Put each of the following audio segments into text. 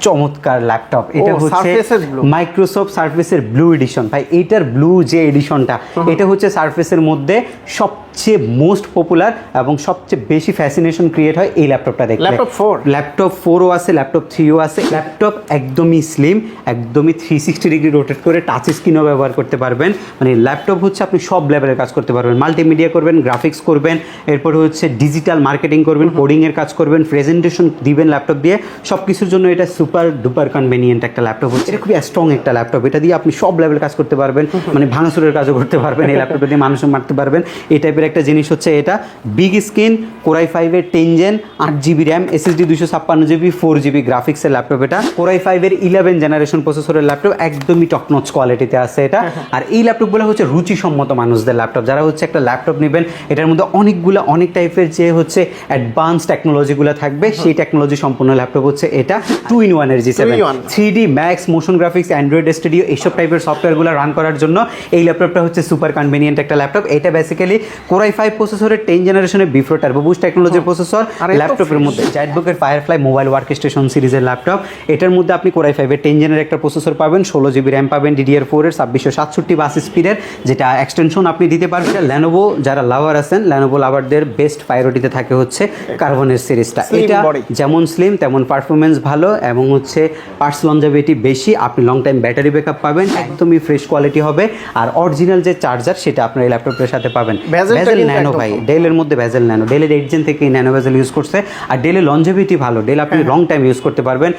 চমৎকার ল্যাপটপ এটা হচ্ছে মাইক্রোসফট সারফেসের ব্লু এডিশন ভাই এইটার ব্লু যে এডিশনটা এটা হচ্ছে সারফেসের মধ্যে সবচেয়ে মোস্ট পপুলার এবং সবচেয়ে বেশি ফ্যাসিনেশন ক্রিয়েট হয় এই ল্যাপটপটা দেখলে ল্যাপটপ 4ও আছে ল্যাপটপ 3ও আছে ল্যাপটপ একদমই স্লিম একদমই 360 ডিগ্রি রোটেট করে টাচ স্ক্রিনও ব্যবহার করতে পারবেন মানে ল্যাপটপ হচ্ছে আপনি সব লেভেলের কাজ করতে পারবেন মাল্টিমিডিয়া করবেন গ্রাফিক্স করবেন এরপর হচ্ছে ডিজিটাল মার্কেটিং করবেন কোডিং এর কাজ করবেন প্রেজেন্টেশন দিবেন ল্যাপটপ দিয়ে সব কিছুর জন্য এটা সুপার ডুপার কনভেনিয়েন্ট একটা ল্যাপটপ হচ্ছে এটা খুবই স্ট্রং একটা ল্যাপটপ এটা দিয়ে আপনি সব লেভেল কাজ করতে পারবেন মানে ভাঙাচুরের কাজও করতে পারবেন এই ল্যাপটপটা দিয়ে মানুষও মারতে পারবেন এই টাইপের একটা জিনিস হচ্ছে এটা বিগ স্ক্রিন কোরাই 5 এর 10 gen 8GB RAM SSD 256GB 4GB গ্রাফিক্সের ল্যাপটপ এটা কোরাই 5 এর 11 জেনারেশন প্রসেসরের ল্যাপটপ একদমই টপ নচ কোয়ালিটিতে আছে এটা আর এই ল্যাপটপগুলো হচ্ছে রুচিসম্মত মানুষদের ল্যাপটপ যারা হচ্ছে একটা ল্যাপটপ নেবেন এটার মধ্যে অনেক টাইপের যে হচ্ছে অ্যাডভান্স টেকনোলজিগুলো থাকবে সেই টেকনোলজি সম্পূর্ণ ল্যাপটপ হচ্ছে এটা 2-in-1 এর G7 3D max motion graphics Android studio এইসব টাইপের সফটওয়্যারগুলো রান করার জন্য এই ল্যাপটপটা হচ্ছে সুপার কনভেনিয়েন্ট একটা ল্যাপটপ এটা বেসিক্যালি কোরাই 5 প্রসেসরের 10 জেনারেশনের বিফোর টার্বো বুস্ট টেকনোলজির প্রসেসর ল্যাপটপের মধ্যে জাইটবুকের ফায়ারফ্লাই মোবাইল ওয়ার্কস্টেশন সিরিজের ল্যাপটপ এটার মধ্যে আপনি কোরাই 5 এর 10 জেনের একটা প্রসেসর পাবেন 16GB র্যাম পাবেন DDR4 এর 2667 বাস স্পিডের যেটা এক্সটেনশন আপনি দিতে পারবেন ল্যানোভো যারা লাভার আছেন ল্যানোভো লাভারদের বেস্ট প্রায়োরিটিতে থাকে হচ্ছে কার্বনের সিরিজটা এটা যেমন স্লিম তেমন পারফরমেন্স ভালো এবং হচ্ছে পার্টস লঞ্জেভিটি বেশি আপনি লং টাইম ব্যাটারি ব্যাকআপ পাবেন একদমই ফ্রেশ কোয়ালিটি হবে আর অরিজিনাল যে চার্জার সেটা আপনার এই ল্যাপটপের সাথে পাবেন ভেজেল ন্যানো ভাই ডেলের মধ্যে ভেজেল ন্যানো ডেলের 8 জেন থেকে ন্যানো ভেজেল ইউজ করছে আর ডেলের লঞ্জেভিটি ভালো ডেল আপনি লং টাইম ইউজ করতে পারবেন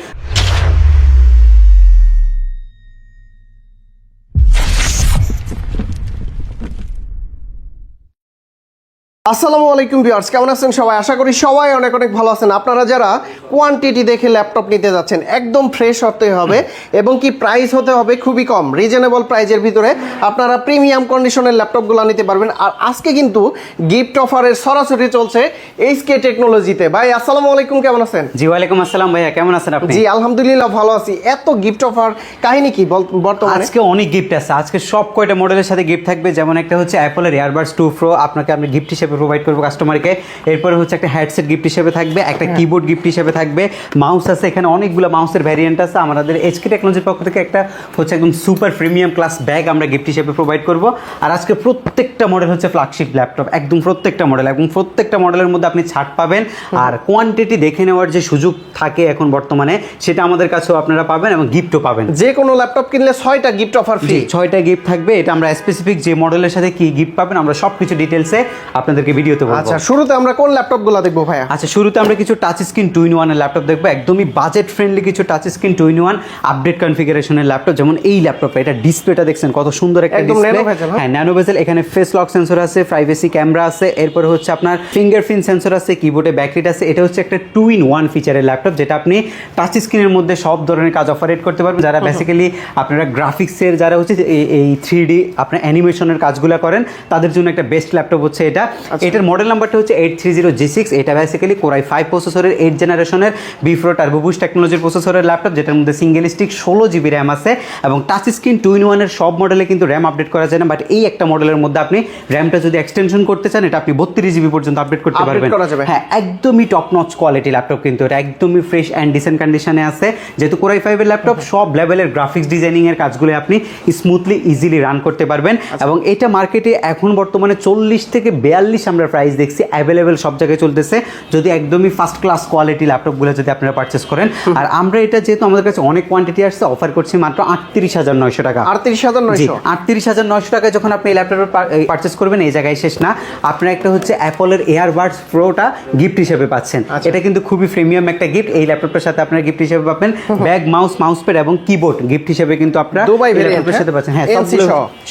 আসসালামু আলাইকুম ভিউয়ার্স কেমন আছেন সবাই আশা করি সবাই অনেক ভালো আছেন আপনারা যারা কোয়ান্টিটি দেখে ল্যাপটপ নিতে যাচ্ছেন একদম ফ্রেশ হতে হবে এবং কি প্রাইস হতে হবে খুবই কম রিজনেবল প্রাইজের ভিতরে আপনারা প্রিমিয়াম কন্ডিশনের ল্যাপটপগুলো নিতে পারবেন আর আজকে কিন্তু গিফট অফারের সরাসরি চলছে এইচকে টেকনোলজিতে ভাই আসসালামু আলাইকুম কেমন আছেন জি ওয়ালাইকুম আসসালাম ভাইয়া কেমন আছেন আপনি জি আলহামদুলিল্লাহ ভালো আছি এত গিফট অফার কাহিনী কি বর্তমানে আজকে অনেক গিফট আছে আজকে সব কয়টা মডেলের সাথে গিফট থাকবে যেমন একটা হচ্ছে অ্যাপলের এয়ারবাডস 2 প্রো আপনাকে আমি গিফট হিসেবে প্রোভাইড করবো কাস্টমারকে এরপরে হচ্ছে একটা হেডসেট গিফট হিসেবে থাকবে একটা কিবোর্ড গিফট হিসেবে থাকবে মাউস আছে এখানে অনেকগুলো মাউসের ভ্যারিয়েন্ট আছে আমাদের এইচকে টেকনোলজির পক্ষ থেকে একটা হচ্ছে একদম সুপার প্রিমিয়াম ক্লাস ব্যাগ আমরা গিফট হিসেবে প্রোভাইড করব আর আজকে প্রত্যেকটা মডেল হচ্ছে ফ্ল্যাগশিপ ল্যাপটপ একদম প্রত্যেকটা মডেল এবং প্রত্যেকটা মডেলের মধ্যে আপনি ছাড় পাবেন আর কোয়ান্টিটি দেখে নেওয়ার যে সুযোগ থাকে এখন বর্তমানে সেটা আমাদের কাছেও আপনারা পাবেন এবং গিফটও পাবেন যে কোনো ল্যাপটপ কিনলে 6টা গিফট অফার ফ্রি 6টা গিফট থাকবে এটা আমরা স্পেসিফিক যে মডেলের সাথে কি গিফট পাবেন আমরা সবকিছু ডিটেইলসে আপনাদেরকে ভিডিওতে বলবো আচ্ছা শুরুতে আমরা কোন ল্যাপটপগুলো দেখবো ভাইয়া আচ্ছা শুরুতে আমরা কিছু টাচ স্ক্রিন 2-in-1 এর ল্যাপটপ দেখবো একদমই বাজেট ফ্রেন্ডলি কিছু টাচ স্ক্রিন 2-in-1 আপডেট কনফিগারেশনের ল্যাপটপ যেমন এই ল্যাপটপটা এটা ডিসপ্লেটা দেখছেন কত সুন্দর একটা ডিসপ্লে হ্যাঁ ন্যানো বেজেল এখানে ফেস লক সেন্সর আছে প্রাইভেসি ক্যামেরা আছে এরপর হচ্ছে আপনার ফিঙ্গারপ্রিন্ট সেন্সর আছে কিবোর্ডে ব্যাকলাইট আছে এটা হচ্ছে একটা 2-in-1 ফিচারের ল্যাপটপ যেটা আপনি টাচ স্ক্রিনের মধ্যে সব ধরনের কাজ অপারেট করতে পারবেন যারা বেসিক্যালি আপনারা গ্রাফিক্সের যারা হচ্ছে এই 3D আপনার অ্যানিমেশনের কাজগুলো করেন তাদের জন্য একটা বেস্ট ল্যাপটপ হচ্ছে এটা এটার মডেল নাম্বারটা হচ্ছে 830G6 এটা বেসিক্যালি কোরাই 5 প্রসেসরের 8 জেনারেশনের বিফোর টার্বো বুস্ট টেকনোলজির প্রসেসরের ল্যাপটপ যেটার মধ্যে সিঙ্গেল স্টিক 16GB র্যাম আছে এবং টাচ স্ক্রিন 2-in-1 এর সব মডেলে কিন্তু র্যাম আপডেট করা যায় না বাট এই একটা মডেলের মধ্যে আপনি র্যামটা যদি এক্সটেনশন করতে চান এটা আপনি 32GB পর্যন্ত আপডেট করতে পারবেন হ্যাঁ একদমই টপ নচ কোয়ালিটি ল্যাপটপ কিন্তু এটা একদমই ফ্রেশ অ্যান্ড ডিসেন্ট কন্ডিশনে আছে যেহেতু কোরাই 5 এর ল্যাপটপ সব লেভেলের গ্রাফিক্স ডিজাইনিং এর কাজগুলো আপনি স্মুথলি ইজিলি রান করতে পারবেন এবং এটা মার্কেটে এখন বর্তমানে 40 থেকে 42 আমরা প্রাইস দেখছি অ্যাভেলেবেল সব জায়গায় চলতেছে যদি একদমই ফার্স্ট ক্লাস কোয়ালিটি ল্যাপটপগুলো যদি আপনারা পারচেস করেন আর আমরা এটা যেহেতু আমাদের কাছে অনেক কোয়ান্টিটি আসছে অফার করছি মাত্র 38,900 টাকা 38,900 টাকায় যখন আপনি এই ল্যাপটপ পারচেস করবেন এই জায়গায় শেষ না আপনারা একটা হচ্ছে অ্যাপলের এয়ারবাডস প্রোটা গিফট হিসেবে পাচ্ছেন এটা কিন্তু খুবই প্রিমিয়াম একটা গিফট এই ল্যাপটপটার সাথে আপনারা গিফট হিসেবে পাবেন ব্যাগ মাউস প্যাড এবং কিবোর্ড গিফট হিসেবে কিন্তু আপনারা দুবাই ভেরিয়েন্টের সাথে পাচ্ছেন হ্যাঁ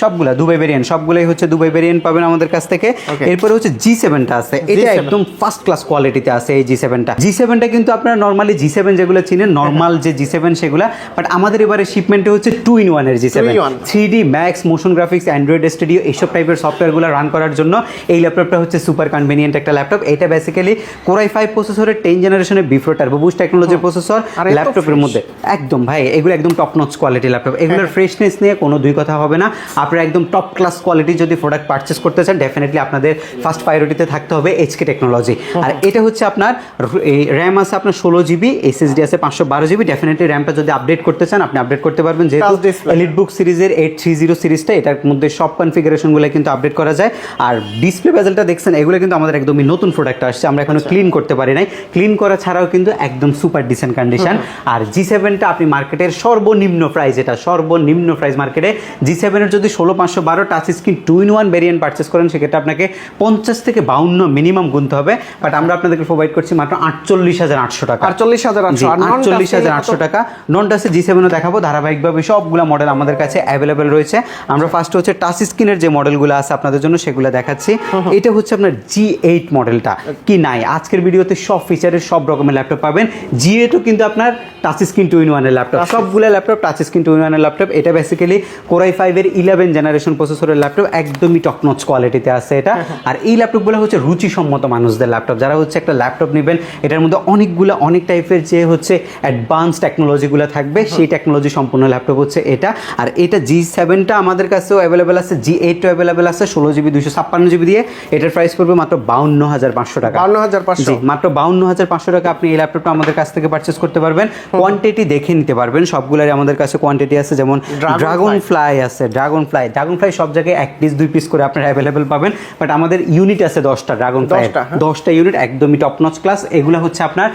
সবগুলা দুবাই ভেরিয়েন্ট সবগুলাই হচ্ছে দুবাই ভেরিয়েন্ট পাবেন আমাদের কাছ থেকে এরপরে হচ্ছে G7টা আছে এটা একদম ফার্স্ট ক্লাস কোয়ালিটিতে আছে এই G7টা কিন্তু আপনারা নরমালি G7 যেগুলো চিনেন নরমাল যে G7 সেগুলা বাট আমাদের এবারে শিপমেন্টে হচ্ছে 2-in-1 এর G7 3D max motion graphics Android studio এইসব টাইপের সফটওয়্যারগুলো রান করার জন্য এই ল্যাপটপটা হচ্ছে সুপার কনভেনিয়েন্ট একটা ল্যাপটপ এটা বেসিক্যালি কোরাই 5 প্রসেসরের 10 জেনারেশনের বিফোর টার্বো বুস্ট টেকনোলজির প্রসেসর ল্যাপটপের মধ্যে একদম ভাই এগুলো একদম টপ নচ কোয়ালিটি ল্যাপটপ এগুলোর ফ্রেশনেস নিয়ে কোনো দুই কথা হবে না আপনারা একদম টপ ক্লাস কোয়ালিটি যদি প্রোডাক্ট পারচেস করতে চান ডেফিনেটলি আপনাদের ফার্স্ট প্রায়োরিটিতে থাকতে হবে এইচকে টেকনোলজি। আর এটা হচ্ছে আপনার এই র্যাম আছে আপনার 16 GB, এসএসডি আছে 512 GB। ডেফিনেটলি র্যামটা যদি আপডেট করতে চান আপনি আপডেট করতে পারবেন, যেহেতু এলিট বুক সিরিজের 830 সিরিজটা, এটার মধ্যে সব কনফিগারেশনগুলো কিন্তু আপডেট করা যায়। আর ডিসপ্লে বেজেলটা দেখছেন, এগুলো কিন্তু আমাদের একদমই নতুন প্রোডাক্ট আসছে, আমরা এখনো ক্লিন করতে পারি নাই। ক্লিন করা ছাড়াও কিন্তু একদম সুপার ডিসেন্ট কন্ডিশন। আর G7টা আপনি মার্কেটের সর্বনিম্ন প্রাইস, এটা সর্বনিম্ন প্রাইস মার্কেটে। G7-এর যদি 16512 touch screen 2-in-1 variant purchase করেন, সেক্ষেত্রে আপনাকে 50 থেকে 52 মিনিমাম গুনতে হবে। বাট আমরা আপনাদেরকে প্রোভাইড করছি মাত্র 48,800 টাকা। 48,800 টাকা। নন টাচে G7ও দেখাবো ধারাবাহিকভাবে, সবগুলো মডেল আমাদের কাছে অ্যাভেলেবেল রয়েছে। আমরা ফার্স্ট হচ্ছে টাচ স্ক্রিনের যে মডেলগুলো আছে আপনাদের জন্য সেগুলো দেখাচ্ছি। এটা হচ্ছে আপনার G8 মডেলটা, কি নাই আজকের ভিডিওতে সব ফিচারের সব রকমের ল্যাপটপ পাবেন। G8ও কিন্তু আপনার টাচ স্ক্রিন 2-in-1 এর ল্যাপটপ, সবগুলো ল্যাপটপ টাচ স্ক্রিন 2-in-1 এর ল্যাপটপ। এটা বেসিক্যালি Core i5-এর 11 জেনারেশন প্রসেসরের ল্যাপটপ, একদমই টপ নচ কোয়ালিটিতে আছে এটা। আর এই ল্যাপটপগুলো হচ্ছে রুচিসম্মত মানুষদের ল্যাপটপ, যারা হচ্ছে একটা ল্যাপটপ নেবেন এটার মধ্যে অনেক টাইপের যে হচ্ছে অ্যাডভান্স টেকনোলজিগুলো থাকবে, সেই টেকনোলজি সম্পূর্ণ ল্যাপটপ হচ্ছে এটা। আর এটা G7টা আমাদের কাছেও অ্যাভেলেবেল আছে, G8ও অ্যাভেলেবেল আছে 16GB 256GB দিয়ে। এটার প্রাইস পড়বে মাত্র 52,500 টাকা। 52,500, মাত্র 52,500 টাকা আপনি এই ল্যাপটপটা আমাদের কাছ থেকে পারচেস করতে পারবেন। কোয়ান্টিটি দেখে নিতে পারবেন, সবগুলোরই আমাদের কাছে কোয়ান্টিটি আছে। যেমন ড্রাগন ফ্লাই আছে, ড্রাগন ফ্লাই সব জায়গায় 1 পিস 2 পিস করে আপনারা অ্যাভেলেবেল পাবেন। বাট আমাদের ইউনিট আছে 10টা, ড্রাগন ফ্লাই 10টা ইউনিট, একদমই টপ নচ ক্লাস। এগুলো হচ্ছে আপনার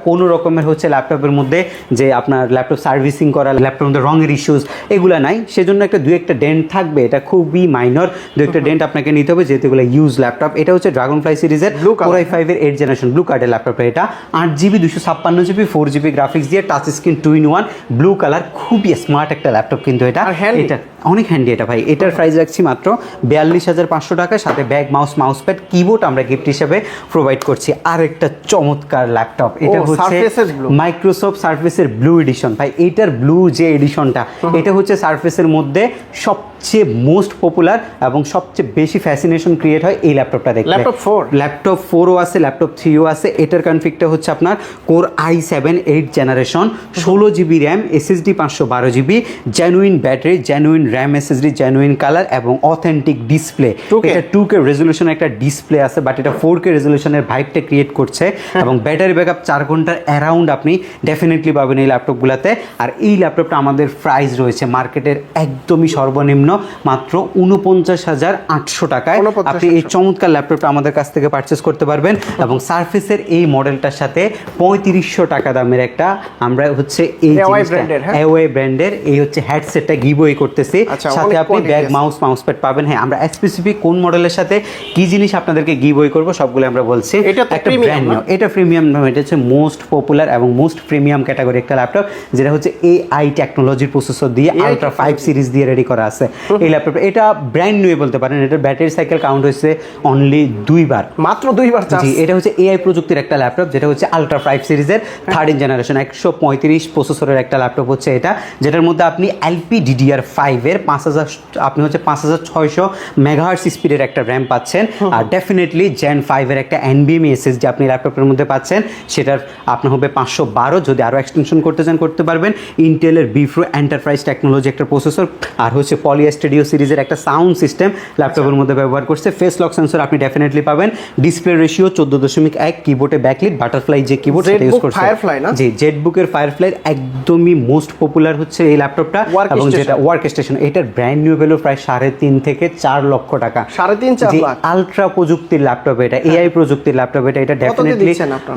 কোনো রকমের হচ্ছে ল্যাপটপের মধ্যে যে আপনার ল্যাপটপ সার্ভিসিং করা, ল্যাপটপের মধ্যে রঙের ইস্যুস এগুলো নাই, সেজন্য একটা 2-1টা ডেন্ট থাকবে, এটা খুবই মাইনর। 2-1টা ডেন্ট আপনাকে নিতে হবে, যেহেতু এগুলো ইউজ ল্যাপটপ। এটা হচ্ছে ড্রাগন ফ্লাই সিরিজের Core i5-এর 8 জেনারেশন ব্লু কার্ডের ল্যাপটপ। এটা 8GB 256GB 4GB গ্রাফিক্স দিয়ে touch screen 2-in-1 blue colour, খুবই স্মার্ট একটা ল্যাপটপ কিন্তু এটা অনেক হ্যান্ডি এটা ভাই। এটার প্রাইস রাখছি মাত্র 42,500 টাকা, সাথে ব্যাগ, মাউস প্যাড, কিবোর্ড আমরা গিফট হিসেবে প্রোভাইড করছি। আর একটা চমৎকার ল্যাপটপ, এটা হচ্ছে মাইক্রোসফট সারফেসের ব্লু এডিশন ভাই। এটার ব্লু যে এডিশনটা, এটা হচ্ছে সারফেসের মধ্যে সবচেয়ে মোস্ট পপুলার এবং সবচেয়ে বেশি ফ্যাসিনেশন ক্রিয়েট হয় এই ল্যাপটপটা দেখলে। ল্যাপটপ 4ও আছে, ল্যাপটপ 3ও আছে। এটার কনফিগটা হচ্ছে আপনার Core i7 8 generation, 16GB RAM, SSD 512GB, genuine battery, genuine RAM, SSD, genuine colour এবং অথেন্টিক ডিসপ্লে। এটা 2K রেজলিউশনের একটা ডিসপ্লে আছে, বাট এটা 4K রেজলিউশনের ভাইবটা ক্রিয়েট করছে। এবং ব্যাটারি ব্যাকআপ 4 ঘন্টার অ্যারাউন্ড আপনি ডেফিনেটলি পাবেন এই ল্যাপটপগুলোতে। আর এই ল্যাপটপটা আমাদের প্রাইস রয়েছে মার্কেটের একদমই সর্বনিম্ন মাত্র 49,800 টাকায় আপনি এই চমৎকার ল্যাপটপটা আমাদের কাছ থেকে পারচেস করতে পারবেন। এবং সারফেসের এই মডেলটার সাথে 3500 টাকা দামের একটা আমরা হচ্ছে এই AOA ব্র্যান্ডের এই হচ্ছে হেডসেটটা গিভওয়ে করতেছি, সাথে আপনি ব্যাগ, মাউস প্যাড পাবেন। হ্যাঁ, আমরা স্পেসিফিক কোন মডেলের সাথে কি জিনিস আপনাদেরকে গিভওয়ে করব সবগুলো আমরা বলছি। এটা একটা ব্র্যান্ড নিউ, এটা প্রিমিয়াম, এটা হচ্ছে মোস্ট পপুলার এবং মোস্ট প্রিমিয়াম ক্যাটাগরি একটা ল্যাপটপ, যেটা হচ্ছে AI টেকনোলজির প্রসেসর দিয়ে আলট্রা 5 সিরিজ দিয়ে রেডি করা আছে এই ল্যাপটপ। এটা ব্র্যান্ড নিউ বলতে পারেন। এটার ব্যাটারি সাইকেল কাউন্ট হয়েছে অনলি 2 বার, মাত্র 2 বার। জি, এটা হচ্ছে AI প্রযুক্তির একটা ল্যাপটপ, যেটা হচ্ছে আলট্রা 5 সিরিজের 3rd জেনারেশন 135 প্রসেসরের একটা ল্যাপটপ হচ্ছে এটা, যেটার মধ্যে আপনি LPDDR5 এর 5000 আপনি হচ্ছে 5600 মেগাহার্টজ স্পিডের একটা র্যাম পাচ্ছেন। আর ডেফিনেটলি Gen 5 এর একটা NVMe SSD আপনি ল্যাপটপের মধ্যে পাচ্ছেন, সেটার আপনার হবে 512। যদি আরও এক্সটেনশন করতে চান করতে পারবেন। ইন্টেলের বিফ্রো এন্টারপ্রাইজ টেকনোলজি একটা প্রসেসর, আর হচ্ছে পলি স্টুডিও সিরিজের একটা সাউন্ড সিস্টেম ল্যাপটপের মধ্যে ব্যবহার করছে। ফেস লক সেন্সর আপনি ডেফিনেটলি পাবেন। ডিসপ্লে রেশিও 14.1, কিবোর্ডে ব্যাকলিট, বাটারফ্লাই যে কিবোর্ড সেটা ইউজ করছে, জি, জেটবুকের ফায়ারফ্লাই একদমই মোস্ট পপুলার হচ্ছে এই ল্যাপটপটা। এবং যেটা ওয়ার্ক স্টেশন, এটার ব্র্যান্ড নিউ ভ্যালু প্রায় 3.5 থেকে 4 লক্ষ টাকা। 3.5-4 লাখ। আলট্রা প্রযুক্তির ল্যাপটপ এটা, AI প্রযুক্তির ল্যাপটপ এটা। এটা ডেফিনেটলি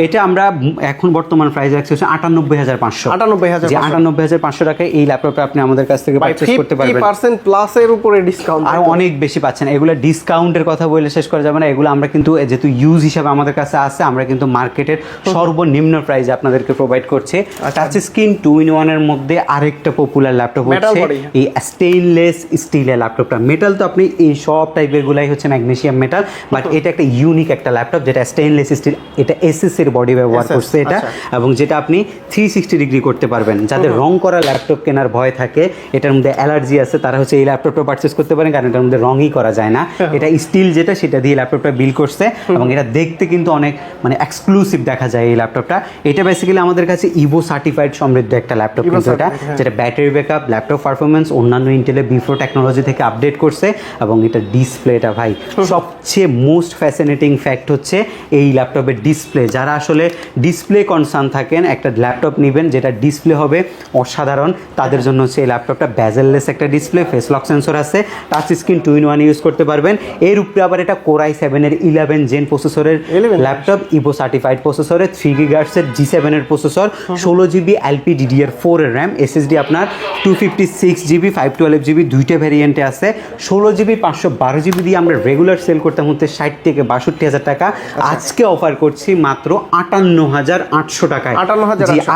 এটা আমরা এখন বর্তমান প্রাইস রাখছি 98,500। 98,500 টাকায় এই ল্যাপটপটা আপনি আমাদের কাছ থেকে পারচেজ করতে পারবেন। 50% প্লাস এর উপরে ডিসকাউন্ট, আর অনেক বেশি পাচ্ছেন। এগুলো ডিসকাউন্টের কথা বলে শেষ করা যাবে না। এগুলো আমরা কিন্তু যেহেতু ইউজ হিসাবে আমাদের কাছে আছে, আমরা কিন্তু মার্কেটের সর্বনিম্ন প্রাইসে আপনাদেরকে প্রোভাইড করছে। টাচ স্ক্রিন 2-in-1 এর মধ্যে আরেকটা পপুলার ল্যাপটপ হচ্ছে এই স্টেইনলেস স্টিলের ল্যাপটপটা। মেটাল তো আপনি এই সব টাইপের গুলাই হচ্ছে ম্যাগনেসিয়াম মেটাল, বাট এটা একটা ইউনিক একটা ল্যাপটপ যেটা স্টেইনলেস স্টিল। এটা এসএস এর এর বডি ব্যবহার করছে এটা, এবং যেটা আপনি 360 ডিগ্রি করতে পারবেন। যাদের রং করা ল্যাপটপ কেনার ভয় থাকে, এটার মধ্যে অ্যালার্জি আছে, তারা হচ্ছে এই ল্যাপটপটা পারচেস করতে পারেন, কারণ এটার মধ্যে রঙই করা যায় না। এটা স্টিল যেটা সেটা দিয়ে ল্যাপটপটা বিল করছে, এবং এটা দেখতে কিন্তু অনেক মানে এক্সক্লুসিভ দেখা যায় এই ল্যাপটপটা। এটা বেসিক্যালি আমাদের কাছে ইভো সার্টিফাইড সমৃদ্ধ একটা ল্যাপটপ কিন্তু এটা, যেটা ব্যাটারি ব্যাকআপ, ল্যাপটপ পারফরমেন্স অন্যান্য ইন্টেলের বিফোর টেকনোলজি থেকে আপডেট করছে। এবং এটা ডিসপ্লেটা ভাই সবচেয়ে মোস্ট ফ্যাসিনেটিং ফ্যাক্ট হচ্ছে এই ল্যাপটপের ডিসপ্লে। যারা আসলে ডিসপ্লে কনসার্ন থাকেন, একটা ল্যাপটপ নেবেন যেটা ডিসপ্লে হবে অসাধারণ, তাদের জন্য হচ্ছে এই ল্যাপটপটা বেজেললেস একটা ডিসপ্লে, ফেস লক সেন্সর আছে, টাচ স্ক্রিন 2-in-1 ইউজ করতে পারবেন। এর উপরে আবার এটা Core i7 এর 11 জেন প্রসেসরের ল্যাপটপ, ইভো সার্টিফাইড প্রসেসরে 3 GHz এর G7 এর প্রসেসর, 16 GB LPDDR4 এর র্যাম, SSD আপনার 256 GB 512 GB দুইটা ভ্যারিয়েন্টে আছে। 16 GB 512 GB দিয়ে আমরা রেগুলার সেল করতাম হচ্ছে 60 থেকে 62,000 টাকা, আজকে অফার করছি মাত্র 58,800 টাকায়।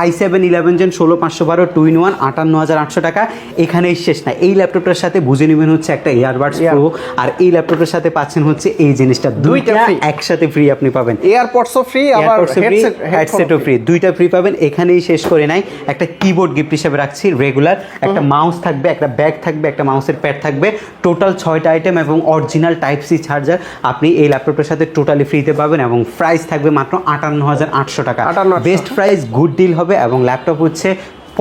i7 11 জেন 16 512 2-in-1 58,800 টাকা। এখানেই শেষ না, এই ল্যাপটপটার সাথে বুঝে নেবেন হচ্ছে একটা ইয়ারবাডস প্রো, আর এই ল্যাপটপটার সাথে পাচ্ছেন হচ্ছে এই জিনিসটা, দুইটা একসাথে ফ্রি আপনি পাবেন। এয়ারপডসও ফ্রি, আবার হেডসেটও ফ্রি, দুইটা ফ্রি পাবেন। এখানেই শেষ করে নাই, একটা কিবোর্ড গিফট হিসেবে রাখছি রেগুলার, একটা মাউস থাকবে, একটা ব্যাগ থাকবে, একটা মাউসের প্যাড থাকবে, টোটাল 6টা আইটেম এবং অরিজিনাল টাইপ সি চার্জার আপনি এই ল্যাপটপের সাথে টোটালি ফ্রিতে পাবেন, এবং প্রাইস থাকবে মাত্র 58,800 টাকা। বেস্ট প্রাইস, গুড ডিল হবে, এবং ল্যাপটপ হচ্ছে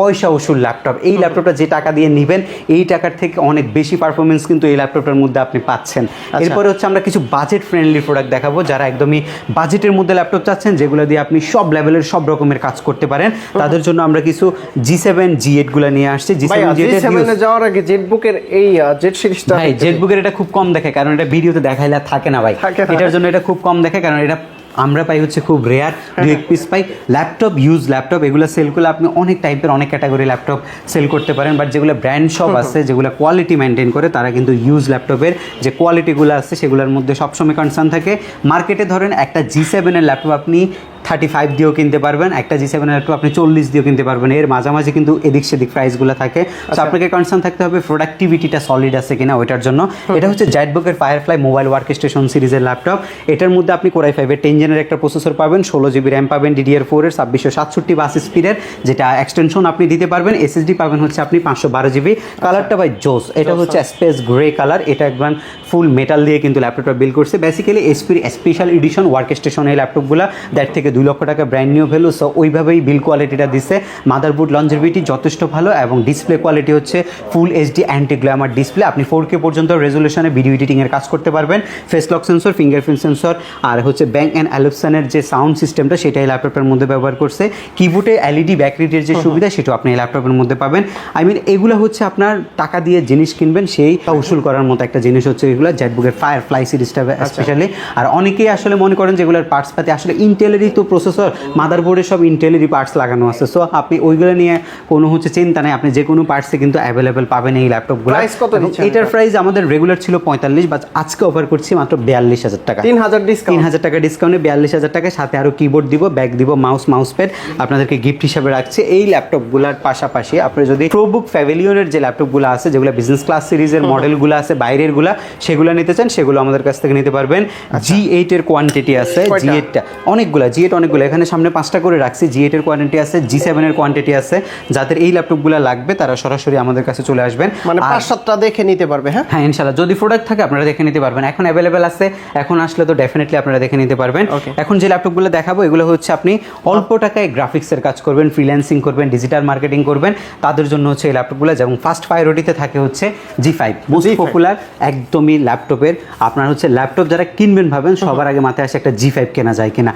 পয়সা উসুল ল্যাপটপ। এই ল্যাপটপটা যে টাকা দিয়ে নেবেন এই টাকার থেকে অনেক বেশি পারফরমেন্স কিন্তু এই ল্যাপটপটার মধ্যে আপনি পাচ্ছেন। এরপরে হচ্ছে আমরা কিছু বাজেট ফ্রেন্ডলি প্রোডাক্ট দেখাবো, যারা একদমই বাজেটের মধ্যে ল্যাপটপ চাচ্ছেন, যেগুলো দিয়ে আপনি সব লেভেলের সব রকমের কাজ করতে পারেন, তাদের জন্য আমরা কিছু G7 G8 গুলো নিয়ে আসছি। G7 এ যাওয়ার আগে জেটবুকের এই জেট সিরিজটা, ভাই জেটবুকের এটা খুব কম দেখে, কারণ এটা ভিডিওতে দেখাইলে থাকে না ভাই, এটার জন্য এটা খুব কম দেখে, কারণ এটা আমরা পাই হচ্ছে খুব রেয়ার, 2-1 পিস পাই। ল্যাপটপ, ইউজ ল্যাপটপ এগুলো সেল করলে আপনি অনেক টাইপের অনেক ক্যাটাগরি ল্যাপটপ সেল করতে পারেন, বাট যেগুলো ব্র্যান্ড শপ আছে, যেগুলো কোয়ালিটি মেনটেন করে, তারা কিন্তু ইউজ ল্যাপটপের যে কোয়ালিটিগুলো আছে সেগুলোর মধ্যে সবসময় কনসার্ন থাকে। মার্কেটে ধরেন একটা G7 এর ল্যাপটপ আপনি 35 দিয়েও কিনতে পারবেন, একটা G7 এর ল্যাপটপ আপনি 40 দিয়েও কিনতে পারবেন, এর মাঝামাঝি কিন্তু এদিক সেদিক প্রাইসগুলো থাকে। তো আপনাকে কনসার্ন থাকতে হবে প্রোডাক্টিভিটিটা সলিড আছে কিনা ওইটার জন্য। এটা হচ্ছে জেটবুকের ফায়ারফ্লাই মোবাইল ওয়ার্ক স্টেশন সিরিজের ল্যাপটপ। এটার মধ্যে আপনি Core i5 এর 10 জেনের একটা প্রসেসর পাবেন, 16 GB র্যাম পাবেন, DDR4 এর 2667 বাস স্পিডের, যেটা এক্সটেনশন আপনি দিতে পারবেন। SSD পাবেন হচ্ছে আপনি 512 GB। কালারটা ভাই জোস, এটা হচ্ছে স্পেস গ্রে কালার, এটা একদম ফুল মেটাল দিয়ে কিন্তু ল্যাপটপটা বিল্ড করছে। বেসিক্যালি এসপির স্পেশাল এডিশন ওয়ার্ক স্টেশন এই ল্যাপটপগুলো, দ্যাট থেকে 2 লক্ষ টাকা ব্র্যান্ড নিউ ভ্যালু। সো ওইভাবেই বিল কোয়ালিটিটা দিচ্ছে। মাদারবোর্ড লঞ্জিভিটি যথেষ্ট ভালো, এবং ডিসপ্লে কোয়ালিটি হচ্ছে full HD anti glamour display. আপনি 4K পর্যন্ত রেজুলেশনে ভিডিও এডিটিংয়ের কাজ করতে পারবেন। Face lock sensor, fingerprint sensor, আর হচ্ছে ব্যাং অ্যান্ড অ্যালপসনের যে সাউন্ড সিস্টেমটা সেটা এই ল্যাপটপের মধ্যে ব্যবহার করছে। কিবোর্ডে এলইডি ব্যাকলাইটের যে সুবিধা সেটাও আপনি এই ল্যাপটপের মধ্যে পাবেন। আই মিন এগুলো হচ্ছে আপনার টাকা দিয়ে জিনিস কিনবেন সেই উসুল করার মতো একটা জিনিস হচ্ছে এগুলো, জেটবুকের ফায়ারফ্লাই সিরিজটা স্পেশালি। আর অনেকেই আসলে মনে করেন যেগুলোর পার্টস পাতি আসলে ইন্টেলেরই তো প্রসেসর, মাদারবোর্ডে সব ইন্টেলেরই পার্টস লাগানো আছে, সো আপনি ওইগুলো নিয়ে কোনো হচ্ছে চিন্তা নেই, আপনি যে কোনো পার্টসে কিন্তু অ্যাভেলেবেল পাবেন এই ল্যাপটপগুলো। প্রাইস কত দিচ্ছেন? এটার প্রাইস আমাদের রেগুলার ছিল 45, বাট আজকে অফার করছি মাত্র 42,000 টাকা, 3,000 টাকা ডিসকাউন্টে 42,000 টাকায়, সাথে আরও কিবোর্ড দিব, ব্যাগ দিব, মাউস প্যাড আপনাদেরকে গিফট হিসাবে রাখছে। এই ল্যাপটপগুলোর পাশাপাশি আপনি যদি প্রোবুক প্যাভিলিয়নের যে ল্যাপটপগুলো আছে, যেগুলো বিজনেস ক্লাস সিরিজের মডেলগুলো আছে বাইরেরগুলা, সেগুলো নিতে চান সেগুলো আমাদের কাছ থেকে নিতে পারবেন। G8 এর কোয়ান্টিটি আছে, G8টা অনেকগুলো, G8 অনেকগুলো, এখানে সামনে 5টা করে রাখছি। G8 এর কোয়ান্টিটি আছে, G7 এর কোয়ান্টিটি আছে। যাদের এই ল্যাপটপগুলো লাগবে তারা সরাসরি আমাদের কাছে চলে আসবেন, মানে 5-7টা দেখে নিতে পারবে। হ্যাঁ ইনশাআল্লাহ, যদি প্রোডাক্ট থাকে আপনারা দেখে নিতে পারবেন। এখন অ্যাভেলেবেল আছে, এখন আসলে তো ডেফিনেটলি আপনারা দেখে নিতে পারবেন। এখন যে ল্যাপটপগুলো দেখাবো এগুলো হচ্ছে আপনি অল্প টাকায় গ্রাফিক্সের কাজ করবেন, ফ্রিল্যান্সিং করবেন, ডিজিটাল মার্কেটিং করবেন, তাদের জন্য হচ্ছে এই ল্যাপটপগুলো। যেমন ফার্স্ট প্রায়োরিটিতে থাকে হচ্ছে G5, মোস্ট পপুলার একদমই ল্যাপটপের। আপনার হচ্ছে ল্যাপটপ যারা কিনবেন ভাবেন সবার আগে মাথায় আসে একটা G5 কেনা যায় কিনা,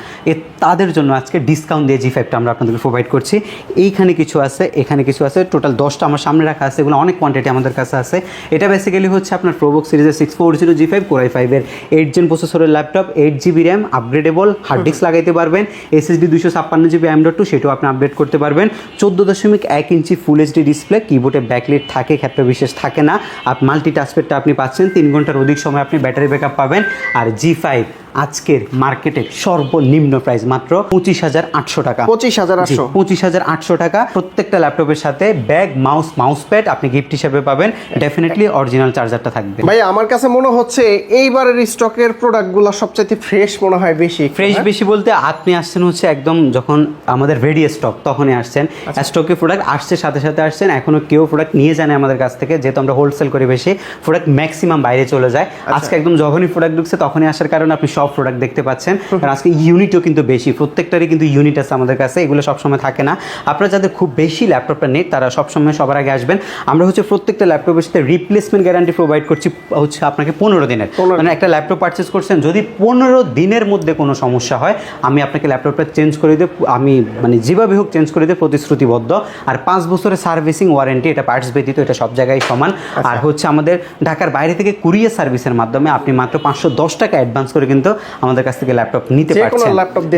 তাদের জন্য আজকে ডিসকাউন্ট দিয়ে G5টা আমরা আপনাদেরকে প্রোভাইড করছি। এইখানে কিছু আছে, এখানে কিছু আছে, টোটাল 10টা আমার সামনে রাখা আছে, এগুলো অনেক কোয়ান্টিটি আমাদের কাছে আছে। এটা বেসিক্যালি হচ্ছে আপনার প্রোবুক সিরিজের 640 G5 Core i5 এর 8 জেন প্রসেসরের laptop, 8 GB RAM, upgradeable, hard disk লাগাইতে পারবেন, SSD 256 GB M.2 সেটাও আপনি আপডেট করতে পারবেন। 14.1 ইঞ্চি ফুল এইচডি ডিসপ্লে, কিবোর্ডে ব্যাকলাইট থাকে, ক্ষেত্র বিশেষ থাকে না, মাল্টি টাচপ্যাডটা আপনি পাচ্ছেন, 3 ঘন্টার অধিক সময় আপনি ব্যাটারি ব্যাকআপ পাবেন। আর G5 আজকের মার্কেটে সর্বনিম্ন প্রাইস মাত্র 25,800 টাকা। 25,800 25,800 টাকা। প্রত্যেকটা ল্যাপটপের সাথে ব্যাগ, মাউস প্যাড আপনি গিফট হিসেবে পাবেন। ডেফিনেটলি অরিজিনাল চার্জারটা থাকবে। ভাই আমার কাছে মনে হচ্ছে এইবারের স্টকের প্রোডাক্টগুলো সবচেয়ে ফ্রেশ মনে হয়, বেশি ফ্রেশ বেশি বলতে আপনি আসছেন হচ্ছে একদম যখন আমাদের রেডি স্টক তখনই আসছেন। স্টকে প্রোডাক্ট আসছে সাথে সাথে আসছেন, এখনো কেউ প্রোডাক্ট নিয়ে জানে আমাদের কাছ থেকে, যেহেতু আমরা হোলসেল করি বেশি, প্রোডাক্ট ম্যাক্সিমাম বাইরে চলে যায়। আজকে একদম যখনই প্রোডাক্ট ঢুকছে তখনই আসার কারণে আপনি সব প্রোডাক্ট দেখতে পাচ্ছেন। কারণ আজকে ইউনিটও কিন্তু বেশি, প্রত্যেকটারই কিন্তু ইউনিট আছে আমাদের কাছে, এগুলো সবসময় থাকে না। আপনারা যাদের খুব বেশি ল্যাপটপটা নেট তারা সবসময় সবার আগে আসবেন। আমরা হচ্ছে প্রত্যেকটা ল্যাপটপের সাথে রিপ্লেসমেন্ট গ্যারান্টি প্রোভাইড করছি হচ্ছে আপনাকে 15 দিনের। মানে একটা ল্যাপটপ পারচেস করছেন, যদি 15 দিনের মধ্যে কোনো সমস্যা হয় আমি আপনাকে ল্যাপটপটা চেঞ্জ করে দিই, আমি মানে যেভাবে হোক চেঞ্জ করে দিই, প্রতিশ্রুতিবদ্ধ। আর 5 বছরের সার্ভিসিং ওয়ারেন্টি, এটা পার্টস ব্যতীত, এটা সব জায়গায় সমান। আর হচ্ছে আমাদের ঢাকার বাইরে থেকে কুরিয়ার সার্ভিসের মাধ্যমে আপনি মাত্র 510 টাকা অ্যাডভান্স করে কিন্তু আমাদের কাছ থেকে ল্যাপটপ নিতে পারছেন,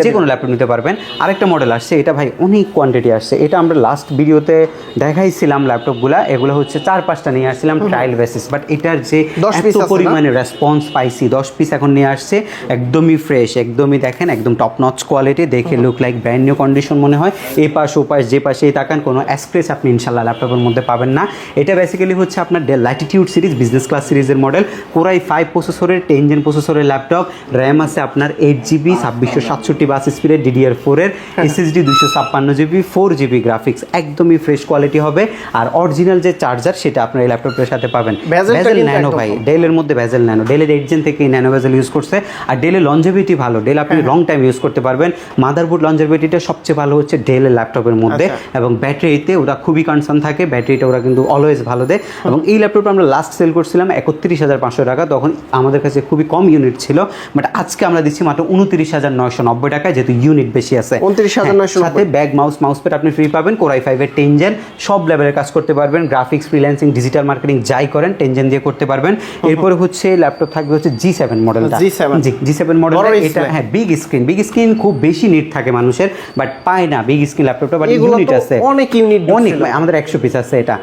যে কোনো ল্যাপটপ নিতে পারবেন। আরেকটা মডেল আসছে, এটা ভাই অনেক কোয়ান্টিটি আসছে, এটা আমরা লাস্ট ভিডিওতে দেখাইছিলাম ল্যাপটপগুলা, এগুলো হচ্ছে 4-5টা নিয়ে আসছিলাম ট্রায়াল বেসিস, বাট এটার যে এত পরিমাণে রেসপন্স পাইছি, 10 পিস এখন নিয়ে আসছে, একদমই ফ্রেশ, একদমই দেখেন একদম টপ নচ কোয়ালিটি, দেখে look like brand new condition মনে হয়। এই পাশ ও পাশ যে পাশেই তাকান কোনো স্ক্র্যাচ আপনি ইনশাল্লাহ ল্যাপটপের মধ্যে পাবেন না। এটা বেসিক্যালি হচ্ছে আপনার del Latitude series business class সিরিজের মডেল, কোরাই 5 প্রসেসরের 10 জেন প্রসেসরের ল্যাপটপ, র্যাম আছে আপনার 8GB 2667 বাস স্পিডের DDR4 এর, SSD 256GB, 4GB গ্রাফিক্স, একদমই ফ্রেশ কোয়ালিটি হবে। আর অরিজিনাল যে চার্জার সেটা আপনার এই ল্যাপটপের সাথে পাবেন। ভেজেল ন্যানো ভাই, ডেলের মধ্যে ভেজেল ন্যানো, ডেলের 8 জেন থেকে ন্যানো ভেজেল ইউজ করছে। আর ডেলের লঞ্জেভিটি ভালো, ডেল আপনি লং টাইম ইউজ করতে পারবেন। মাদারবোর্ড লঞ্জেভিটিটা সবচেয়ে ভালো হচ্ছে ডেলের ল্যাপটপের মধ্যে, এবং ব্যাটারিতে ওরা খুবই কনসার্ন থাকে, ব্যাটারিটা ওরা কিন্তু অলওয়েজ ভালো দেয়। এবং এই ল্যাপটপটা আমরা লাস্ট সেল করছিলাম 31,500 টাকা, তখন আমাদের কাছে খুবই কম ইউনিট ছিল, বাট আজকে আমরা দিচ্ছি মাত্র 29,990 টাকায়, যেহেতু ইউনিট বেশি আছে। 29,990 সাথে ব্যাগ, মাউস প্যাড আপনি ফ্রি পাবেন। কোরাই 5 এর 10 জেন, সব লেভেলের কাজ করতে পারবেন, গ্রাফিক্স, ফ্রিল্যান্সিং, ডিজিটাল মার্কেটিং যাই করেন 10 জেন দিয়ে করতে পারবেন। এরপরে হচ্ছে ল্যাপটপ থাকবে হচ্ছে G7 মডেলটা, G7 মডেল, এটা হ্যাঁ বিগ স্ক্রিন, খুব বেশি নিট থাকে মানুষের, বাট পায় না বিগ স্ক্রিন ল্যাপটপটা, বাট ইউনিট আছে অনেক, ইউনিট অনেক, আমাদের 100 পিস আছে, এটা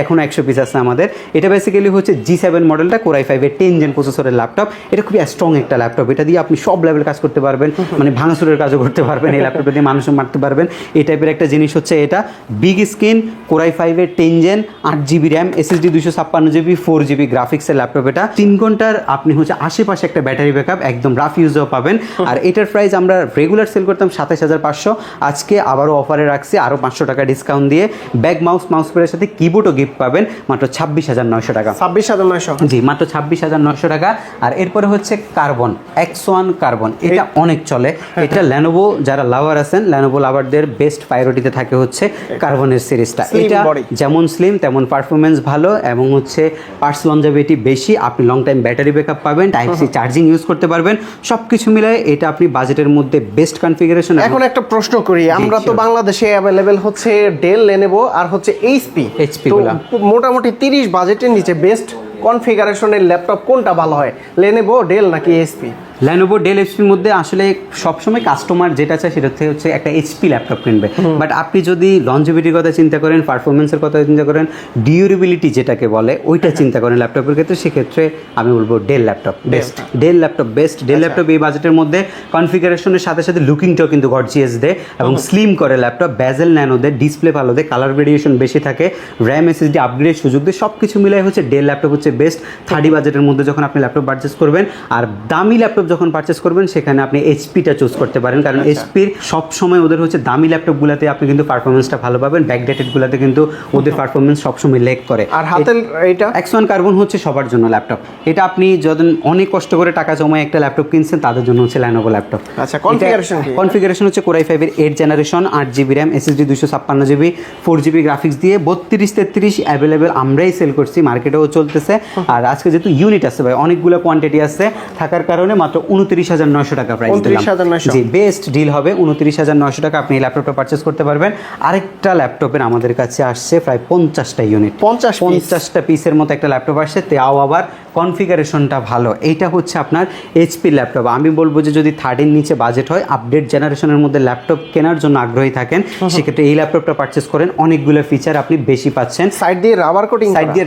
এখনো 100 পিস আছে আমাদের। এটা বেসিক্যালি হচ্ছে G7 মডেলটা, কোরাই 5 এর 10 জেন প্রসেসরের ল্যাপটপ, এটা খুবই স্ট্রং একটা ল্যাপটপ, এটা দিয়ে আপনি সব লেভেল কাজ করতে পারবেন, মানে ভাঙাচুরের কাজও করতে পারবেন, এই ল্যাপটপটা দিয়ে মানুষও মারতে পারবেন, এই টাইপের একটা জিনিস হচ্ছে এটা। বিগ স্ক্রিন, কোরাই 5 এর 10 gen, 8GB RAM, SSD 256GB, 4GB গ্রাফিক্সের ল্যাপটপ, এটা 3 ঘন্টার আপনি হচ্ছে আশেপাশে একটা ব্যাটারি ব্যাকআপ, একদম রাফ ইউজও পাবেন। আর এটার প্রাইস আমরা রেগুলার সেল করতাম 27,500, আজকে আবারও অফারে রাখছি আরও 500 টাকা ডিসকাউন্ট দিয়ে। ব্যাগ, মাউস প্যাডের সাথে কিবোর্ডও গিফট পাবেন মাত্র 26,900 টাকা। 26,900 জি, মাত্র 26,900 টাকা। আর এরপরে হচ্ছে কার্বন, X1 কার্বন, এটা অনেক চলে, এটা ল্যানোভো যারা লাভার আছেন, ল্যানোভো লাভারদের বেস্ট প্রায়োরিটিতে থাকে হচ্ছে কার্বনের সিরিজটা। এটা যেমন স্লিম তেমন পারফরমেন্স ভালো, এবং হচ্ছে পার্টস লঞ্জেভিটি বেশি, আপনি লং টাইম ব্যাটারি ব্যাকআপ পাবেন, টাইপ সি চার্জিং ইউজ করতে পারবেন, সব কিছু মিলায় এটা আপনি বাজেটের মধ্যে বেস্ট কনফিগারেশন। এখন একটা প্রশ্ন করি, আমরা তো বাংলাদেশে অ্যাভেলেবেল হচ্ছে ডেল, লেনোভো আর হচ্ছে এইচপি, তো মোটামুটি 30 বাজেটের নিচে বেস্ট কনফিগারেশনের ল্যাপটপ কোনটা ভালো হয়, লেনোভো, ডেল নাকি এইচপি? ল্যানোভো, ডেল, এইচপির মধ্যে আসলে সবসময় কাস্টমার যেটা চায় সেটা হচ্ছে একটা এইচপি ল্যাপটপ কিনবে, বাট আপনি যদি লঞ্জিভিটির কথা চিন্তা করেন, পারফরমেন্সের কথা চিন্তা করেন, ডিউরেবিলিটি যেটাকে বলে ওইটা চিন্তা করেন ল্যাপটপের ক্ষেত্রে, সেক্ষেত্রে আমি বলবো del laptop best. Del laptop best, del laptop এই বাজেটের মধ্যে কনফিগারেশনের সাথে সাথে লুকিংটাও কিন্তু গর্জিয়াস দেয় এবং স্লিম করে ল্যাপটপ, বেজেল ন্যানো দেয়, ডিসপ্লে ভালো দেয়, কালার ভেরিয়েশন বেশি থাকে, র্যাম, SSD আপগ্রেড সুযোগ দেয়, সব কিছু মিলাই হচ্ছে ডেল ল্যাপটপ হচ্ছে বেস্ট 30 বাজেটের মধ্যে যখন আপনি ল্যাপটপ পারচেস করবেন। আর দামি ল্যাপটপ যখন পারচেস করবেন সেখানে আপনি এইচপিটা চুজ করতে পারেন, কারণ এইচপির সবসময় ওদের হচ্ছে দামি ল্যাপটপগুলোতে আপনি কিন্তু পারফরমেন্সটা ভালো পাবেন, ব্যাকডেটেডগুলোতে কিন্তু ওদের পারফরমেন্স সবসময় লেগ করে। আর হাতের এটা X1 কার্বন হচ্ছে সবার জন্য ল্যাপটপ, এটা আপনি যখন অনেক কষ্ট করে টাকা জমায় একটা ল্যাপটপ কিনছেন তাদের জন্য হচ্ছে ল্যানোভো ল্যাপটপ। আচ্ছা, কনফিগারেশন হচ্ছে কোরাই 5 এর 8 generation, 8GB RAM, SSD 256GB, 4GB graphics দিয়ে 32-33 অ্যাভেলেবেল আমরাই সেল করছি, মার্কেটেও চলতেছে। আর আজকে যেহেতু ইউনিট আছে ভাই, অনেকগুলো কোয়ান্টিটি আছে থাকার কারণে মাত্র 29,900 টাকা প্রাইস দিলাম। জি, বেস্ট ডিল হবে, 29,900 টাকা আপনি এই ল্যাপটপটা পারচেস করতে পারবেন। আরেকটা ল্যাপটপের আমাদের কাছে আসছে প্রায় 50টা ইউনিট, 50টা পিসের মতো একটা ল্যাপটপ আসছে, তাও আবার কনফিগারেশনটা ভালো। এইটা হচ্ছে আপনার এইচপি ল্যাপটপ। আমি বলবো যে যদি 30 নিচে বাজেট হয়, আপডেট জেনারেশনের মধ্যে ল্যাপটপ কেনার জন্য আগ্রহী থাকেন, সেক্ষেত্রে এই ল্যাপটপটা পারচেস করেন। অনেকগুলো ফিচার আপনি বেশি পাচ্ছেন। সাইড দিয়ে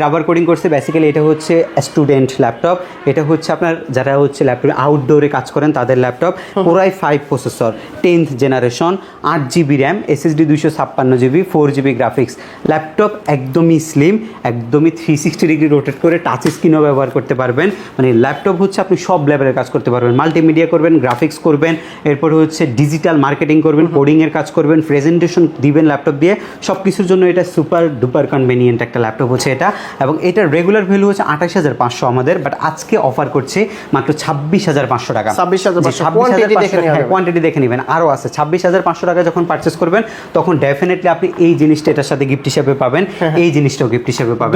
রাবার কোডিং করছে। বেসিক্যালি এটা হচ্ছে স্টুডেন্ট ল্যাপটপ। এটা হচ্ছে আপনার যারা হচ্ছে ল্যাপটপ আউটডোরে কাজ করেন তাদের laptop. Core i 5 processor, 10th generation, 8GB RAM, SSD 256GB, 4GB graphics. Laptop একদমই স্লিম, একদমই 360 ডিগ্রি রোটেট করে টাচ স্ক্রিনও ব্যবহার করতে পারবেন। মানে ল্যাপটপ হচ্ছে আপনি সব লেভেলের কাজ করতে পারবেন, মাল্টিমিডিয়া করবেন, গ্রাফিক্স করবেন, এরপরে হচ্ছে ডিজিটাল মার্কেটিং করবেন, কোডিংয়ের কাজ করবেন, প্রেজেন্টেশন দিবেন ল্যাপটপ দিয়ে। সব কিছুর জন্য এটা সুপার ডুপার কনভেনিয়েন্ট একটা ল্যাপটপ হচ্ছে এটা। এবং এটার রেগুলার ভ্যালু হচ্ছে 28,500 আমাদের, বাট আজকে অফার করছে মাত্র 26,500 টাকা। 26,500 কোয়ান্টিটি দেখে নেবেন, আরও আছে। 26,500 টাকা যখন পারচেস করবেন তখন ডেফিনেটলি আপনি এই জিনিসটা এটার সাথে গিফট হিসেবে পাবেন, এই জিনিসটাও গিফট হিসেবে পাবেন,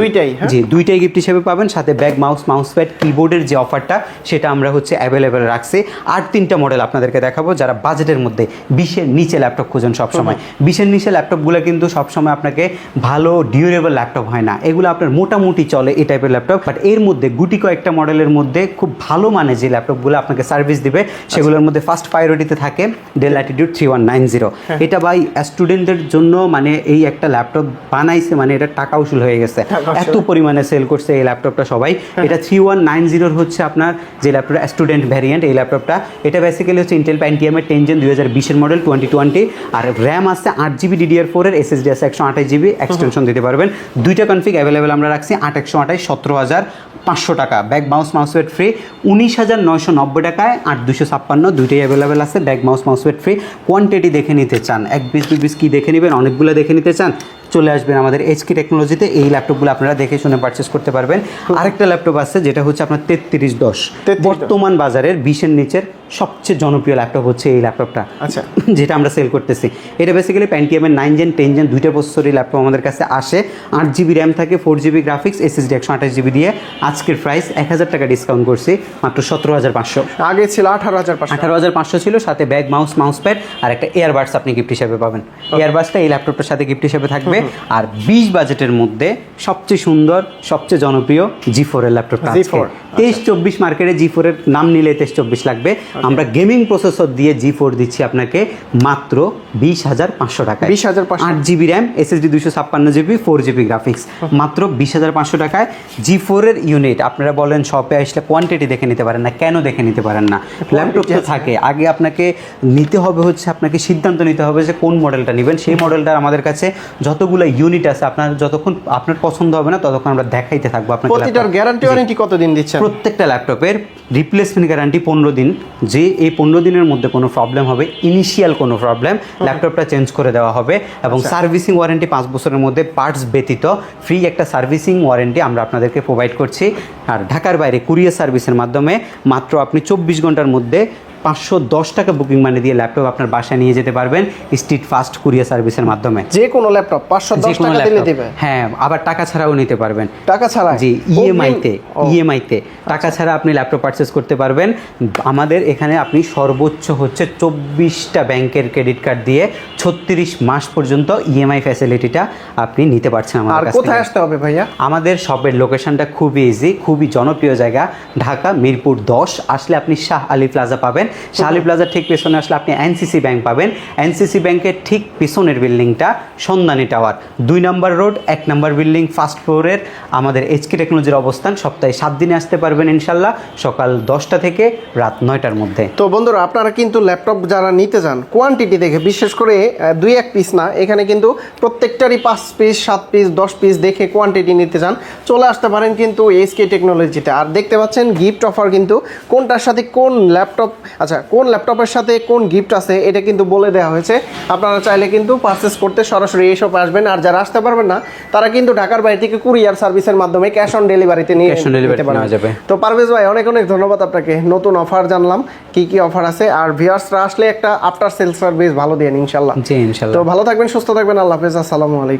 দুইটাই গিফট হিসেবে পাবেন। সাথে ব্যাগ, মাউস প্যাড, কিবোর্ডের যে অফারটা সেটা আমরা হচ্ছে অ্যাভেলেবেল রাখছি। আর 3টা মডেল আপনাদেরকে দেখাবো যারা বাজেটের মধ্যে 20-এর নিচে ল্যাপটপ খুঁজেন সবসময়। 20-এর নিচে ল্যাপটপগুলো কিন্তু সবসময় আপনাকে ভালো ডিউরেবল ল্যাপটপ হয় না, এগুলো আপনার মোটামুটি চলে এই টাইপের ল্যাপটপ। বাট এর মধ্যে গুটি কয়েকটা মডেলের মধ্যে খুব ভালো মানে যে ল্যাপটপগুলো আপনাকে সার্ভিস দিবে সেগুলোর মধ্যে ফার্স্ট প্রায়োরিটিতে থাকে ডেল ল্যাটিটিউড 3190। এটা ভাই স্টুডেন্টদের জন্য মানে এই একটা ল্যাপটপ বানাইছে, মানে এটা টাকা উসুল হয়ে গেছে, এত পরিমাণে সেল করছে এই ল্যাপটপটা সবাই। এটা 3190 হচ্ছে আপনার যে ল্যাপটপটা স্টুডেন্ট ভ্যারিয়েন্ট এই ল্যাপটপটা। এটা বেসিক্যালি হচ্ছে ইন্টেল প্যান্টিয়ামের 10 Gen 2020-এর মডেল 2020। আর র্যাম আছে 8GB DDR4 এর, SSD আছে 128GB, এক্সটেনশন দিতে পারবেন। দুইটা কনফিগ অ্যাভেলেবেল আমরা রাখছি। 8/128 17,500 টাকা। ব্যাগ, মাউস প্যাড ফ্রি 19,990 টাকায়। 8/256 দুইটাই অ্যাভেলেবেল আছে। Bag, mouse pad free. Quantity দেখে নিতে চান, 1 পিস 2 পিস কি দেখে নেবেন, অনেকগুলো দেখে নিতে চান, চলে আসবেন আমাদের এইচকে টেকনোলজিতে। এই ল্যাপটপগুলো আপনারা দেখে শুনে পারচেস করতে পারবেন। আরেকটা ল্যাপটপ আছে যেটা হচ্ছে আপনার 3310, বর্তমান বাজারের 20-এর নিচের সবচেয়ে জনপ্রিয় ল্যাপটপ হচ্ছে এই ল্যাপটপটা, আচ্ছা, যেটা আমরা সেল করতেছি। এটা বেসিক্যালি প্যান্টিয়ামের 9 Gen 10 Gen দুইটা প্রসেসরই ল্যাপটপ আমাদের কাছে আসে। 8GB র্যাম থাকে, 4GB গ্রাফিক্স, SSD 128GB দিয়ে। আজকের প্রাইস 1000 টাকা ডিসকাউন্ট করছি, মাত্র 17,500। আগে ছিল 18,500 ছিল। সাথে ব্যাগ, মাউস প্যাড আর একটা এয়ারবাডস আপনি গিফট হিসেবে পাবেন। এয়ারবাডসটা এই ল্যাপটপটার সাথে গিফট হিসেবে থাকবে। আর 20 বাজেটের মধ্যে সবচেয়ে সুন্দর, সবচেয়ে জনপ্রিয় G4 এর ল্যাপটপটা। 2324 মার্কেটে G4 এর নাম নিলে 2324 লাগবে। আমরা গেমিং প্রসেসর দিয়ে G4 দিচ্ছি আপনাকে মাত্র 20,500 টাকায়। 8GB RAM, SSD 256GB, 4GB graphics, মাত্র 20,500 টাকায়। G4 এর ইউনিট আপনারা বলেন শপে আসলে কোয়ান্টিটি দেখে নিতে পারেন না, কেন দেখে নিতে পারেন না? ল্যাপটপ তো থাকে, আগে আপনাকে নিতে হবে হচ্ছে, আপনাকে সিদ্ধান্ত নিতে হবে যে কোন মডেলটা নেবেন। সেই মডেলটার আমাদের কাছে যতগুলো ইউনিট আছে, আপনার যতক্ষণ আপনার পছন্দ হবে না ততক্ষণ আমরা দেখাইতে থাকবো আপনাকে। প্রতিটার গ্যারান্টি ওয়ারেন্টি কতদিন দিচ্ছেন? প্রত্যেকটা ল্যাপটপের রিপ্লেসমেন্ট গ্যারান্টি 15 দিন। যে এই 15 দিনের মধ্যে কোনো প্রবলেম হবে, ইনিশিয়াল কোনো প্রবলেম, ল্যাপটপটা চেঞ্জ করে দেওয়া হবে। এবং সার্ভিসিং ওয়ারেন্টি 5 বছরের মধ্যে পার্টস ব্যতীত ফ্রি একটা সার্ভিসিং ওয়ারেন্টি আমরা আপনাদেরকে প্রোভাইড করছি। আর ঢাকার বাইরে কুরিয়ার সার্ভিসের মাধ্যমে মাত্র আপনি 24 ঘন্টার মধ্যে 510 টাকা বুকিং মানি দিয়ে ল্যাপটপ আপনার বাসায় নিয়ে যেতে পারবেন স্ট্রিট ফাস্ট কুরিয়ার সার্ভিসের মাধ্যমে। যে কোনো ল্যাপটপ 510 টাকা দিলে দিবে? হ্যাঁ, আবার টাকা ছাড়াও নিতে পারবেন। টাকা ছাড়া? জি, ইএমআইতে টাকা ছাড়া আপনি ল্যাপটপ পারচেস করতে পারবেন। আমাদের এখানে আপনি সর্বোচ্চ হচ্ছে 24টা ব্যাংকের ক্রেডিট কার্ড দিয়ে 36 মাস পর্যন্ত ইএমআই ফ্যাসিলিটিটা আপনি নিতে পারছেন আমাদের কাছ থেকে। আর কোথায় আসতে হবে ভাইয়া? আমাদের শপের লোকেশনটা খুবই ইজি, খুবই জনপ্রিয় জায়গা, ঢাকা মিরপুর 10। আসলে আপনি শাহ আলী প্লাজা পাবেন। শাহ আলী প্লাজার ঠিক পেছনে আসলে আপনি এনসিসি ব্যাংক পাবেন। এনসিসি ব্যাংকের ঠিক পেছনের বিল্ডিংটা সন্ধানী টাওয়ার, 2 নম্বর রোড, 1 নম্বর বিল্ডিং, ফার্স্ট ফ্লোরের আমাদের এইচকে টেকনোলজির অবস্থান। সপ্তাহে 7 দিনে আসতে পারবেন ইনশাল্লাহ, সকাল 10টা থেকে রাত 9টার মধ্যে। তো বন্ধুরা, আপনারা কিন্তু ল্যাপটপ যারা নিতে চান কোয়ান্টিটি দেখে, বিশেষ করে 2-1 পিস না, এখানে কিন্তু প্রত্যেকটারই 5 পিস 7 পিস 10 পিস দেখে কোয়ান্টিটি নিতে চান, চলে আসতে পারেন কিন্তু এইচকে টেকনোলজিতে। আর দেখতে পাচ্ছেন গিফট অফার কিন্তু কোনটার সাথে কোন ল্যাপটপ, আচ্ছা কোন ল্যাপটপের সাথে কোন গিফট আছে এটা কিন্তু বলে দেওয়া হয়েছে। আপনারা চাইলে কিন্তু পারচেস করতে সরাসরি এই শপে আসবেন। আর যারা আসতে পারবেন না তারা কিন্তু ঢাকার বাইরে থেকে কুরিয়ার সার্ভিসের মাধ্যমে ক্যাশ অন ডেলিভারিতে নিয়ে যেতে পারবেন। তো পারভেজ ভাই, অনেক অনেক ধন্যবাদ আপনাকে। নতুন অফার জানলাম, কি কি অফার আছে। আর ভিউয়ার্সরা আসলে একটা আফটার সেল সার্ভিস ভালো দেন ইনশাল্লাহ। জি ইনশাল্লাহ। তো ভালো থাকবেন, সুস্থ থাকবেন, আল্লাহ হাফেজ, আসসালামু আলাইকুম।